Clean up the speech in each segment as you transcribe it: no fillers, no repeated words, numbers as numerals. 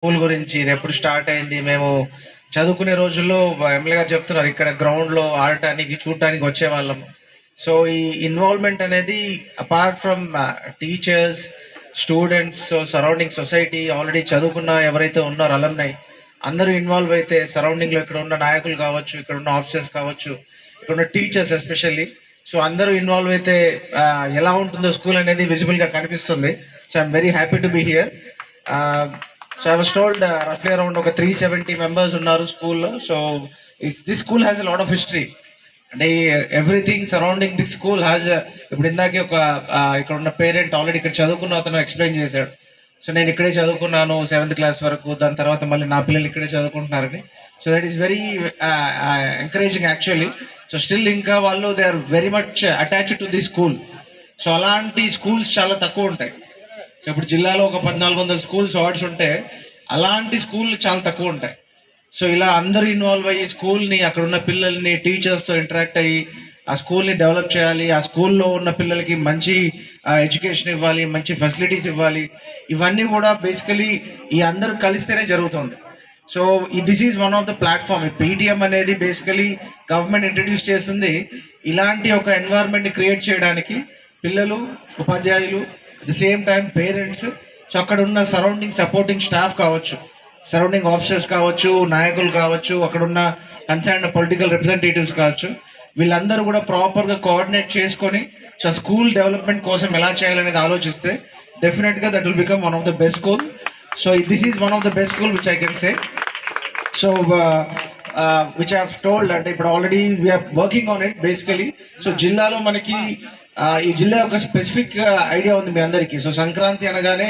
School గురించి ఇది ఎప్పుడు స్టార్ట్ అయింది. మేము చదువుకునే రోజుల్లో ఎమ్మెల్యే గారు చెప్తున్నారు, ఇక్కడ గ్రౌండ్లో ఆడటానికి చూడటానికి వచ్చేవాళ్ళం. సో ఈ ఇన్వాల్వ్మెంట్ అనేది apart from teachers, students, surrounding society, already చదువుకున్న ఎవరైతే ఉన్నారో అలమ్నై అందరూ ఇన్వాల్వ్ అయితే సరౌండింగ్లో ఇక్కడ ఉన్న నాయకులు కావచ్చు, ఇక్కడ ఉన్న ఆఫీసర్స్ కావచ్చు, ఇక్కడ ఉన్న టీచర్స్ ఎస్పెషల్లీ, సో అందరూ ఇన్వాల్వ్ అయితే ఎలా ఉంటుందో స్కూల్ అనేది విజిబుల్గా కనిపిస్తుంది. So I'm very happy to be here. So I was told roughly around ఒక 370 members ఉన్నారు స్కూల్లో. So this school has a lot of history. అంటే everything surrounding this school has, ఇప్పుడు ఇందాకే ఒక ఇక్కడ ఉన్న పేరెంట్ ఆల్రెడీ ఇక్కడ చదువుకున్న అతను ఎక్స్ప్లెయిన్ చేశాడు. సో నేను ఇక్కడే చదువుకున్నాను 7th క్లాస్ వరకు, దాని తర్వాత మళ్ళీ నా పిల్లలు ఇక్కడే చదువుకుంటున్నారని. So that is very encouraging actually. So still ఇంకా వాళ్ళు they are very much attached to the school. So అలాంటి స్కూల్స్ చాలా తక్కువ ఉంటాయి. సో ఇప్పుడు జిల్లాలో ఒక 1400 స్కూల్స్ వార్డ్స్ ఉంటే అలాంటి స్కూళ్ళు చాలా తక్కువ ఉంటాయి. సో ఇలా అందరూ ఇన్వాల్వ్ అయ్యి స్కూల్ని, అక్కడ ఉన్న పిల్లల్ని, టీచర్స్తో ఇంటరాక్ట్ అయ్యి ఆ స్కూల్ని డెవలప్ చేయాలి, ఆ స్కూల్లో ఉన్న పిల్లలకి మంచి ఎడ్యుకేషన్ ఇవ్వాలి, మంచి ఫెసిలిటీస్ ఇవ్వాలి, ఇవన్నీ కూడా బేసికలీ ఈ అందరూ కలిస్తేనే జరుగుతుంది. So this is one of the platform. ఈ పీటీఎం అనేది బేసికలీ గవర్నమెంట్ ఇంట్రడ్యూస్ చేస్తుంది ఇలాంటి ఒక ఎన్వైర్న్మెంట్ని క్రియేట్ చేయడానికి. పిల్లలు, ఉపాధ్యాయులు, at the same time parents, so అక్కడ ఉన్న సరౌండింగ్ సపోర్టింగ్ స్టాఫ్ కావచ్చు, సరౌండింగ్ ఆఫీసర్స్ కావచ్చు, నాయకులు కావచ్చు, అక్కడ ఉన్న కన్సర్న్ పొలిటికల్ రిప్రజెంటేటివ్స్ కావచ్చు, వీళ్ళందరూ కూడా ప్రాపర్గా కోఆర్డినేట్ చేసుకొని సో స్కూల్ డెవలప్మెంట్ కోసం ఎలా చేయాలనేది ఆలోచిస్తే డెఫినెట్గా that will become one of the best school. So this is one of the best school which I can say. So which I have told, అంటే ఇప్పుడు already we're working on it basically. So జిల్లాలో మనకి ఈ జిల్లా ఒక specific idea ఉంది మీ అందరికీ. So Sankranti అనగానే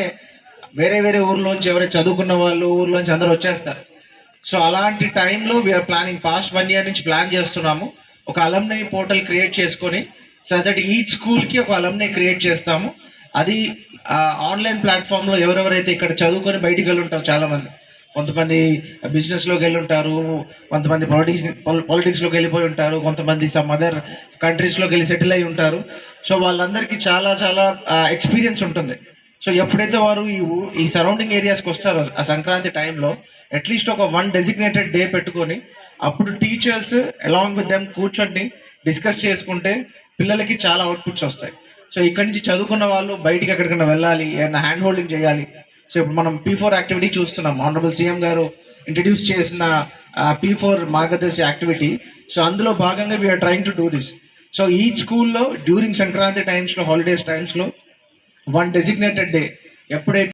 వేరే వేరే ఊర్లోంచి ఎవరైతే చదువుకున్న వాళ్ళు ఊర్లోంచి అందరూ వచ్చేస్తారు. సో అలాంటి టైంలో వీఆర్ ప్లానింగ్, పాస్ట్ 1 year నుంచి ప్లాన్ చేస్తున్నాము ఒక అలమ్నై పోర్టల్ క్రియేట్ చేసుకొని, సో దట్ ఈచ్ స్కూల్కి ఒక అలమ్నై క్రియేట్ చేస్తాము. అది ఆన్లైన్ ప్లాట్ఫామ్లో ఎవరెవరైతే ఇక్కడ చదువుకొని బయటికి వెళ్ళి ఉంటారు, చాలామంది, కొంతమంది బిజినెస్లోకి వెళ్ళి ఉంటారు, కొంతమంది పాలిటిక్స్లోకి వెళ్ళిపోయి ఉంటారు, కొంతమంది సమ్ అదర్ కంట్రీస్లోకి వెళ్ళి సెటిల్ అయి ఉంటారు. సో వాళ్ళందరికీ చాలా చాలా ఎక్స్పీరియన్స్ ఉంటుంది. సో ఎప్పుడైతే వారు ఈ సరౌండింగ్ ఏరియాస్కి వస్తారో ఆ సంక్రాంతి టైంలో అట్లీస్ట్ ఒక 1 designated డే పెట్టుకొని అప్పుడు టీచర్స్ అలాంగ్ విత్ దెమ్ కూర్చొని డిస్కస్ చేసుకుంటే పిల్లలకి చాలా అవుట్పుట్స్ వస్తాయి. సో ఇక్కడి నుంచి చదువుకున్న వాళ్ళు బయటికి ఎక్కడికైనా వెళ్ళాలి, ఏమైనా హ్యాండ్ హోల్డింగ్ చేయాలి. సో ఇప్పుడు మనం P4 యాక్టివిటీ చూస్తున్నాం, ఆనరబుల్ సీఎం గారు ఇంట్రడ్యూస్ చేసిన P4 మార్గదర్శి యాక్టివిటీ. సో అందులో భాగంగా we're trying to do this. So ఈ స్కూల్లో డ్యూరింగ్ సంక్రాంతి టైమ్స్లో, హాలిడేస్ టైమ్స్లో 1 designated డే ఎప్పుడైతే